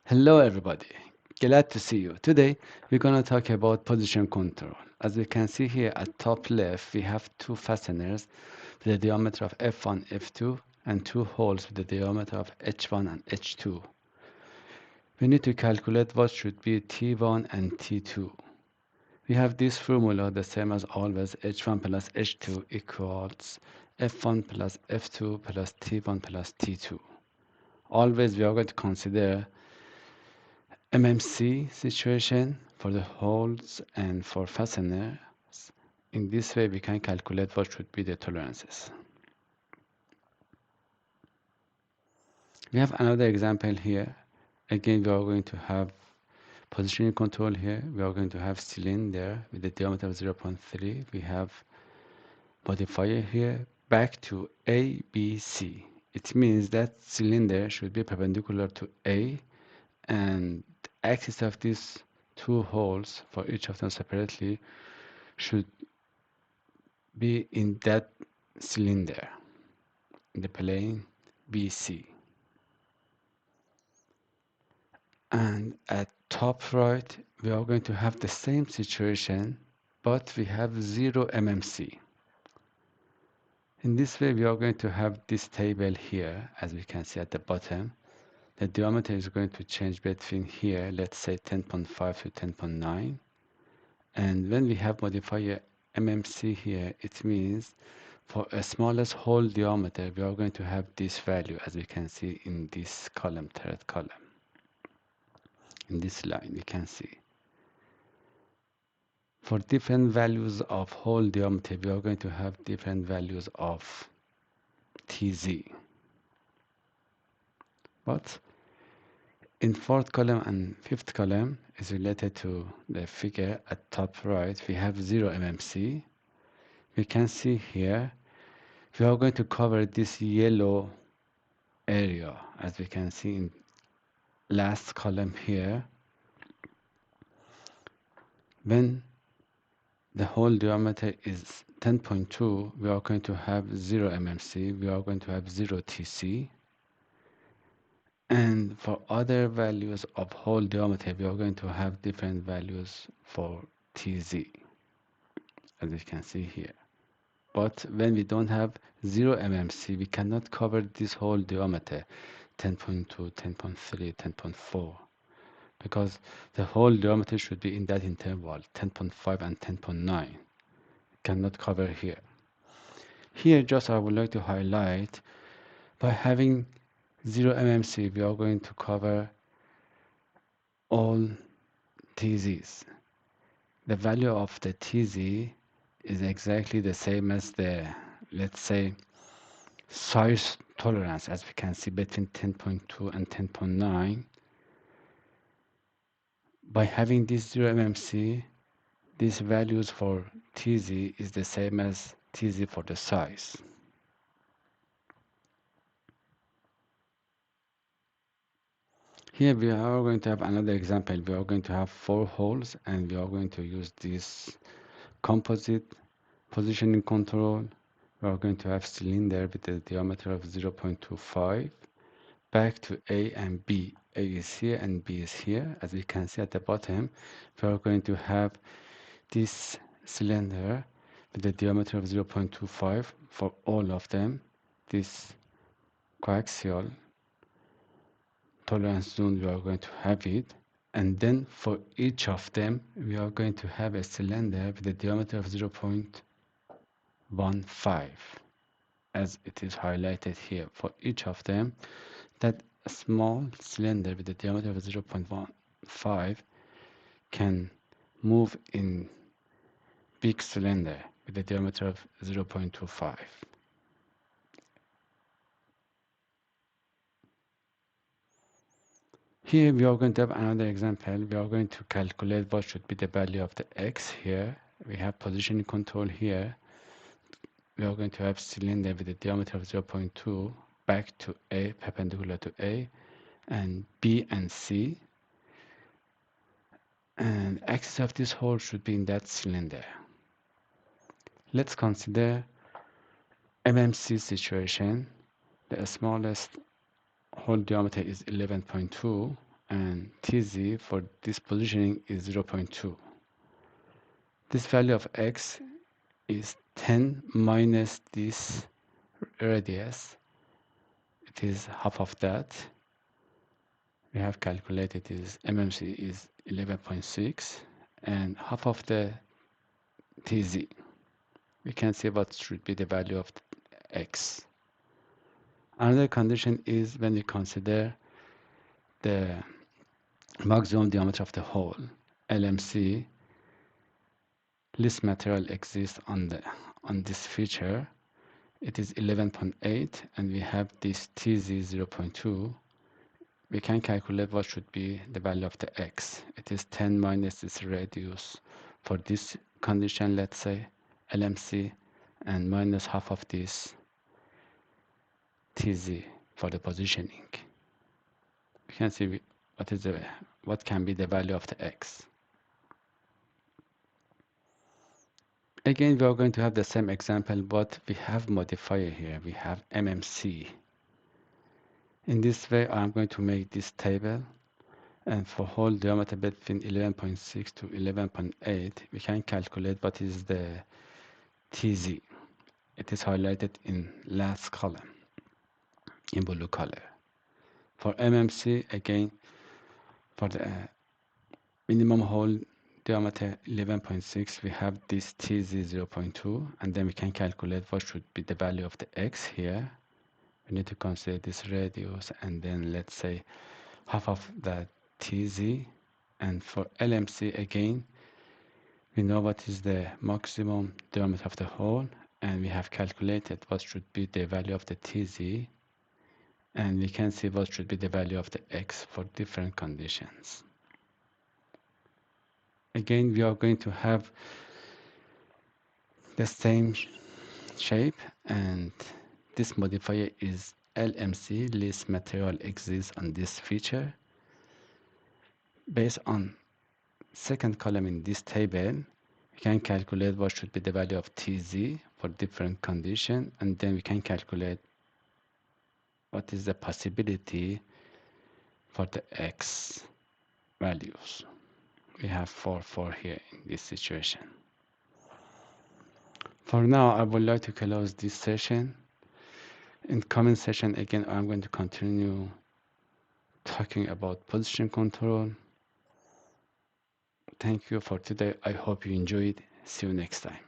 Hello everybody, glad to see you. Today we're going to talk about position control. As we can see here at top left, we have two fasteners with a diameter of F1, F2 and two holes with a diameter of H1 and H2. We need to calculate what should be T1 and T2. We have this formula the same as always, H1 plus H2 equals F1 plus F2 plus T1 plus T2. Always we are going to consider MMC situation for the holes and for fasteners. In this way, we can calculate what should be the tolerances. We have another example here. Again, we are going to have positioning control here. We are going to have cylinder with a diameter of 0.3. We have modifier here back to A, B, C. It means that cylinder should be perpendicular to A, and the axis of these two holes for each of them separately should be in that cylinder in the plane BC. And at top right, we are going to have the same situation, but we have 0 MMC. In this way, we are going to have this table here, as we can see at the bottom. The diameter is going to change between here, let's say 10.5 to 10.9. And when we have modifier MMC here, it means for a smallest hole diameter, we are going to have this value, as we can see in this column, third column. In this line, we can see. For different values of hole diameter, we are going to have different values of TZ. But in fourth column and fifth column is related to the figure at top right. We have 0 MMC. We can see here we are going to cover this yellow area, as we can see in last column here. When the hole diameter is 10.2, we are going to have 0 MMC, we are going to have 0 TC. And for other values of hole diameter, we are going to have different values for TZ, as you can see here. But when we don't have 0 MMC, we cannot cover this whole diameter, 10.2, 10.3, 10.4, because the whole diameter should be in that interval, 10.5 and 10.9. Cannot cover here. Here, just I would like to highlight, by having 0 MMC, we are going to cover all TZs. The value of the TZ is exactly the same as the, let's say, size tolerance, as we can see between 10.2 and 10.9. By having this 0 MMC, these values for TZ is the same as TZ for the size. Here we are going to have another example. We are going to have 4 holes and we are going to use this composite positioning control. We are going to have cylinder with a diameter of 0.25 back to A and B. A is here and B is here. As we can see at the bottom, we are going to have this cylinder with a diameter of 0.25 for all of them. This coaxial tolerance zone, we are going to have it. And then for each of them, we are going to have a cylinder with a diameter of 0.15, as it is highlighted here. For each of them, that small cylinder with a diameter of 0.15 can move in big cylinder with a diameter of 0.25. Here we are going to have another example. We are going to calculate what should be the value of the X here. We have positioning control here. We are going to have cylinder with a diameter of 0.2 back to A, perpendicular to A, and B and C. And axis of this hole should be in that cylinder. Let's consider MMC situation. The smallest hole diameter is 11.2 and TZ for this positioning is 0.2. This value of X is 10 minus this radius. It is half of that. We have calculated is MMC is 11.6 and half of the TZ. We can see what should be the value of X. Another condition is when we consider the maximum diameter of the hole, LMC, least material exists on this feature. It is 11.8 and we have this TZ 0.2. We can calculate what should be the value of the X. It is 10 minus this radius for this condition, let's say LMC, and minus half of this TZ for the positioning. You can see what can be the value of the X. Again, we are going to have the same example, but we have modifier here. We have MMC. In this way, I'm going to make this table, and for hole diameter between 11.6 to 11.8, we can calculate what is the TZ. It is highlighted in last column in blue color. For MMC, again, for the minimum hole diameter 11.6, we have this TZ 0.2, and then we can calculate what should be the value of the X here. We need to consider this radius, and then let's say half of that TZ. And for LMC, again, we know what is the maximum diameter of the hole, and we have calculated what should be the value of the TZ, and we can see what should be the value of the X for different conditions. Again, we are going to have the same shape, and this modifier is LMC, least material exists on this feature. Based on second column in this table, we can calculate what should be the value of TZ for different condition, and then we can calculate what is the possibility for the X values. We have 4 here in this situation. For now, I would like to close this session. In coming session, again, I'm going to continue talking about position control. Thank you for today. I hope you enjoyed. See you next time.